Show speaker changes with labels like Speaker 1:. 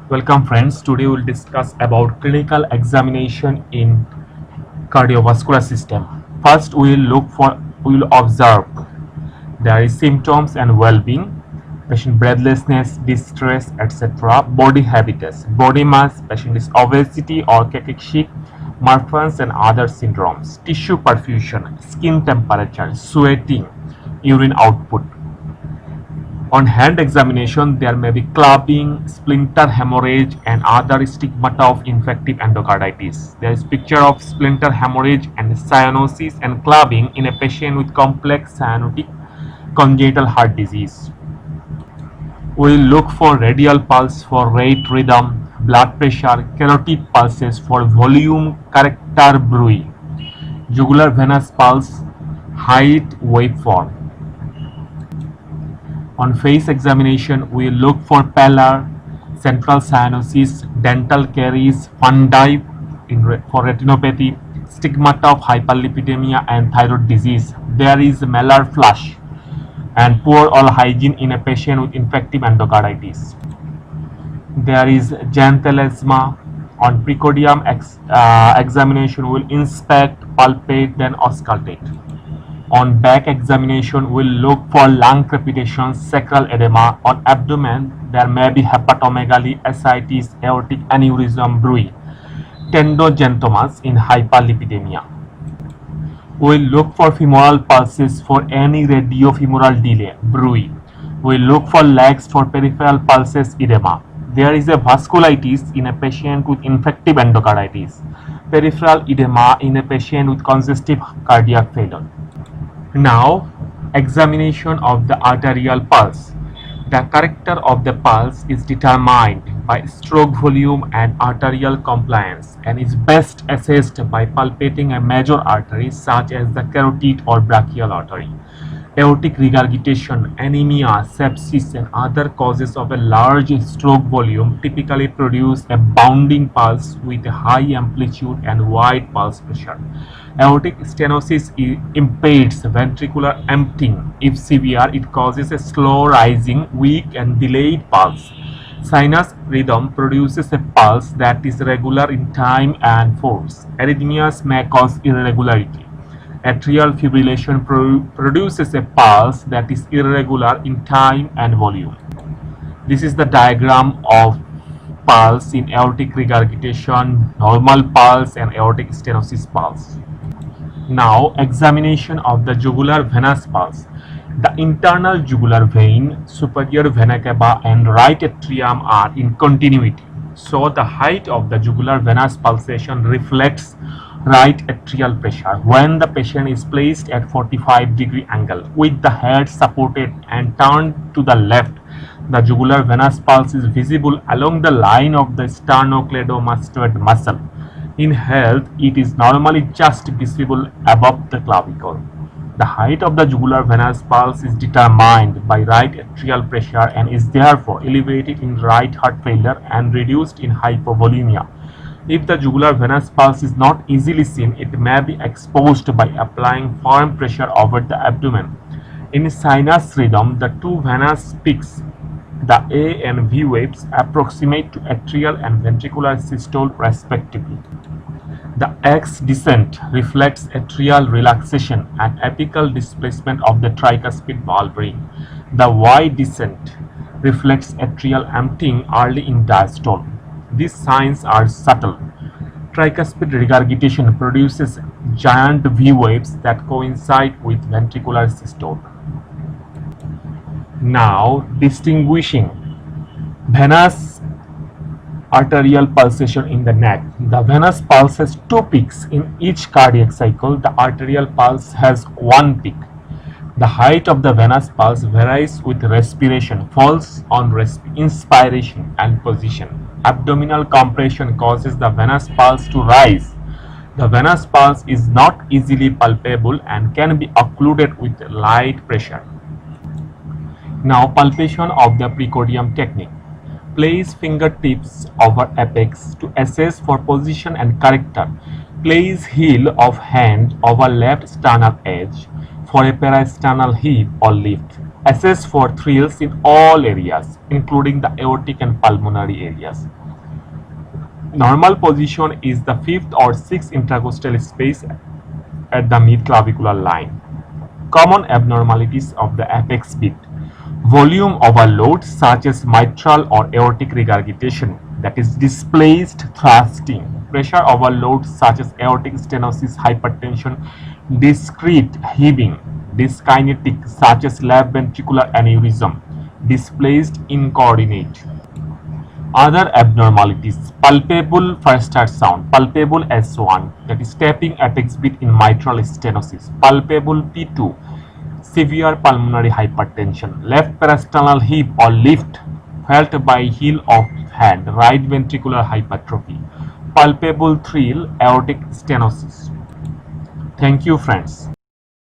Speaker 1: Welcome friends. Today we'll discuss about clinical examination in cardiovascular system. First we will observe there is symptoms and well-being, patient breathlessness, distress, etc. Body habitus, body mass, patient is obesity or cachexia, Marfan's and other syndromes, tissue perfusion, skin temperature, sweating, urine output. On hand examination, there may be clubbing, splinter hemorrhage, and other stigmata of infective endocarditis. There is picture of splinter hemorrhage and cyanosis and clubbing in a patient with complex cyanotic congenital heart disease. We will look for radial pulse for rate rhythm, blood pressure, carotid pulses for volume character bruit, jugular venous pulse, height, waveform. On face examination, we look for pallor, central cyanosis, dental caries, fundi for retinopathy, stigmata of hyperlipidemia and thyroid disease. There is malar flush and poor oral hygiene in a patient with infective endocarditis. There is xanthelasma. On precordium examination, we will inspect, palpate, then auscultate. On back examination, we'll look for lung crepitation, sacral edema. On abdomen, there may be hepatomegaly, ascites, aortic aneurysm, bruit, tendogenthomas in hyperlipidemia. We'll look for femoral pulses for any radiofemoral delay, bruit. We'll look for legs for peripheral pulses, edema. There is a vasculitis in a patient with infective endocarditis, peripheral edema in a patient with congestive cardiac failure. Now, examination of the arterial pulse. The character of the pulse is determined by stroke volume and arterial compliance and is best assessed by palpating a major artery such as the carotid or brachial artery. Aortic regurgitation, anemia, sepsis, and other causes of a large stroke volume typically produce a bounding pulse with a high amplitude and wide pulse pressure. Aortic stenosis impedes ventricular emptying. If severe, it causes a slow rising, weak, and delayed pulse. Sinus rhythm produces a pulse that is regular in time and force. Arrhythmias may cause irregularity. Atrial fibrillation produces a pulse that is irregular in time and volume. This is the diagram of pulse in aortic regurgitation, normal pulse, and aortic stenosis pulse. Now, examination of the jugular venous pulse. The internal jugular vein, superior vena cava, and right atrium are in continuity. So, the height of the jugular venous pulsation reflects right atrial pressure when the patient is placed at 45-degree angle with the head supported and turned to the left. The jugular venous pulse is visible along the line of the sternocleidomastoid muscle. In health, it is normally just visible above the clavicle. The height of the jugular venous pulse is determined by right atrial pressure and is therefore elevated in right heart failure and reduced in hypovolemia. If the jugular venous pulse is not easily seen, it may be exposed by applying firm pressure over the abdomen. In sinus rhythm, the two venous peaks, the A and V waves, approximate to atrial and ventricular systole respectively. The X descent reflects atrial relaxation and apical displacement of the tricuspid valve ring. The Y descent reflects atrial emptying early in diastole. These signs are subtle. Tricuspid regurgitation produces giant V waves that coincide with ventricular systole. Now, distinguishing venous arterial pulsation in the neck. The venous pulse has two peaks in each cardiac cycle. The arterial pulse has one peak. The height of the venous pulse varies with respiration, falls on inspiration and position. Abdominal compression causes the venous pulse to rise. The venous pulse is not easily palpable and can be occluded with light pressure. Now, palpation of the precordium technique. Place fingertips over apex to assess for position and character. Place heel of hand over left sternal edge for a parasternal heave or lift. Assess for thrills in all areas, including the aortic and pulmonary areas. Normal position is the fifth or sixth intercostal space at the mid-clavicular line. Common abnormalities of the apex beat: volume overload such as mitral or aortic regurgitation, that is displaced thrusting; pressure overload such as aortic stenosis, hypertension, discrete heaving; dyskinetic such as left ventricular aneurysm, displaced incoordinate. Other abnormalities: palpable first heart sound, palpable S1, that is tapping apex beat in mitral stenosis; palpable P2, severe pulmonary hypertension; left parasternal heave or lift felt by heel of hand, right ventricular hypertrophy; palpable thrill, aortic stenosis. Thank you, friends.